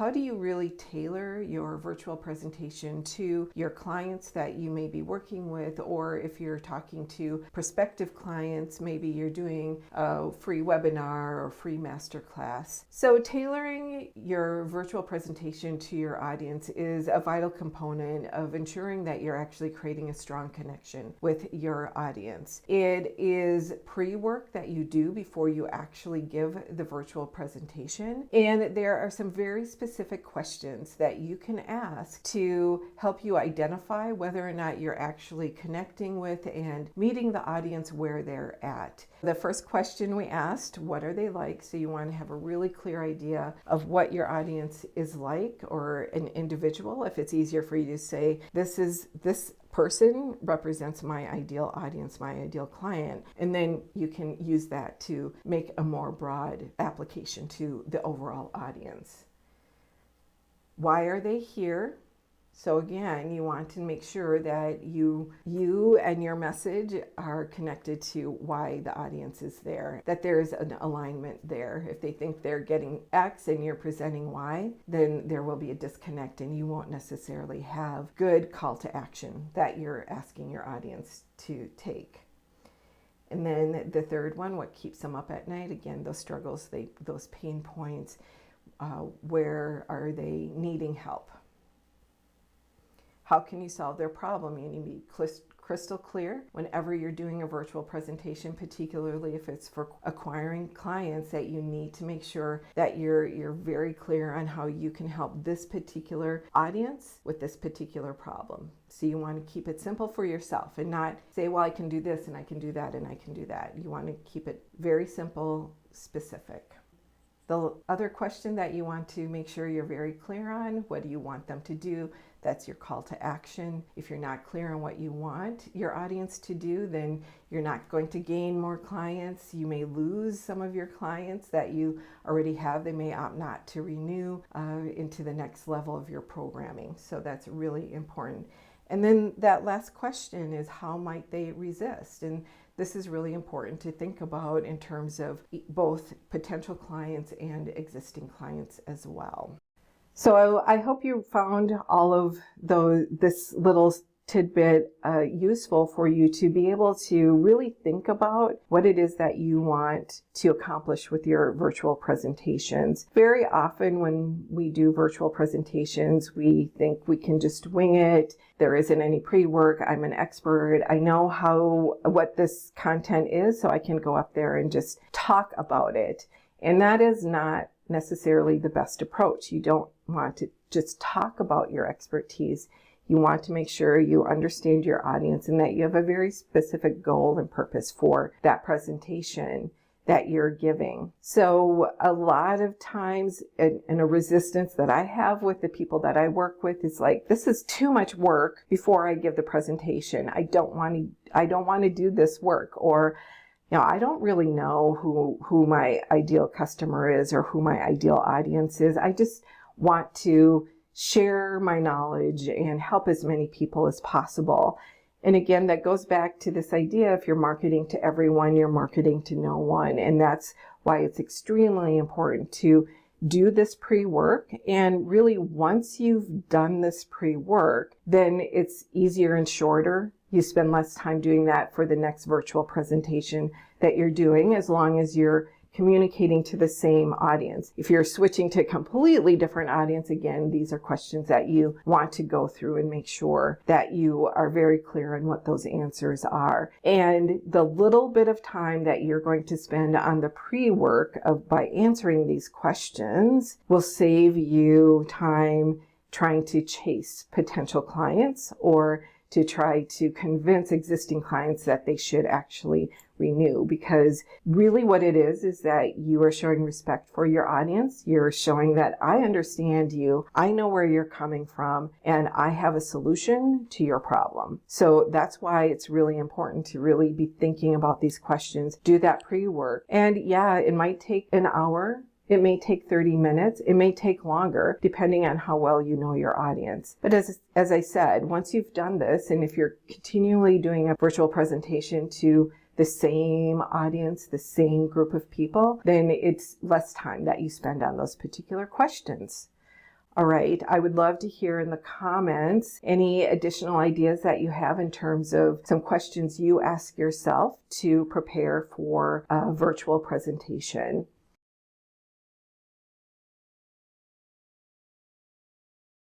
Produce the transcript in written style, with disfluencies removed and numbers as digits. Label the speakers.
Speaker 1: how do you really tailor your virtual presentation to your clients that you may be working with, or if you're talking to prospective clients, maybe you're doing a free webinar or free masterclass. So tailoring your virtual presentation to your audience is a vital component of ensuring that you're actually creating a strong connection with your audience. It is pre-work that you do before you actually give the virtual presentation, and there are some very specific questions that you can ask to help you identify whether or not you're actually connecting with and meeting the audience where they're at. The first question we asked, what are they like? So you want to have a really clear idea of what your audience is like, or an individual. If it's easier for you to say, this person represents my ideal audience, my ideal client, and then you can use that to make a more broad application to the overall audience. Why are they here? So again, you want to make sure that you and your message are connected to why the audience is there, that there's an alignment there. If they think they're getting X and you're presenting Y, then there will be a disconnect and you won't necessarily have good call to action that you're asking your audience to take. And then the third one, what keeps them up at night? Again, those struggles, those pain points, where are they needing help? How can you solve their problem? You need to be crystal clear whenever you're doing a virtual presentation, particularly if it's for acquiring clients, that you need to make sure that you're very clear on how you can help this particular audience with this particular problem. So you want to keep it simple for yourself and not say, well, I can do this and I can do that and I can do that. You want to keep it very simple, specific. The other question that you want to make sure you're very clear on, what do you want them to do? That's your call to action. If you're not clear on what you want your audience to do, then you're not going to gain more clients. You may lose some of your clients that you already have. They may opt not to renew into the next level of your programming. So that's really important. And then that last question is, how might they resist? And this is really important to think about in terms of both potential clients and existing clients as well. So I hope you found all of this little tidbit useful for you to be able to really think about what it is that you want to accomplish with your virtual presentations. Very often when we do virtual presentations, we think we can just wing it. There isn't any pre-work. I'm an expert. I know what this content is, so I can go up there and just talk about it. And that is not necessarily the best approach. You don't want to just talk about your expertise. You want to make sure you understand your audience and that you have a very specific goal and purpose for that presentation that you're giving. So a lot of times, and a resistance that I have with the people that I work with is like, this is too much work before I give the presentation. I don't want to do this work, or I don't really know who my ideal customer is or who my ideal audience is. I just want to share my knowledge and help as many people as possible. And again, that goes back to this idea, if you're marketing to everyone, you're marketing to no one. And that's why it's extremely important to do this pre-work. And really, once you've done this pre-work, then it's easier and shorter. You spend less time doing that for the next virtual presentation that you're doing, as long as you're communicating to the same audience. If you're switching to a completely different audience, again, these are questions that you want to go through and make sure that you are very clear on what those answers are. And the little bit of time that you're going to spend on the pre-work by answering these questions will save you time trying to chase potential clients or to try to convince existing clients that they should actually renew. Because really what it is that you are showing respect for your audience. You're showing that I understand you, I know where you're coming from, and I have a solution to your problem. So that's why it's really important to really be thinking about these questions, do that pre-work. And yeah, it might take an hour. It may take 30 minutes. It may take longer, depending on how well you know your audience. But as I said, once you've done this, and if you're continually doing a virtual presentation to the same audience, the same group of people, then it's less time that you spend on those particular questions. All right, I would love to hear in the comments any additional ideas that you have in terms of some questions you ask yourself to prepare for a virtual presentation.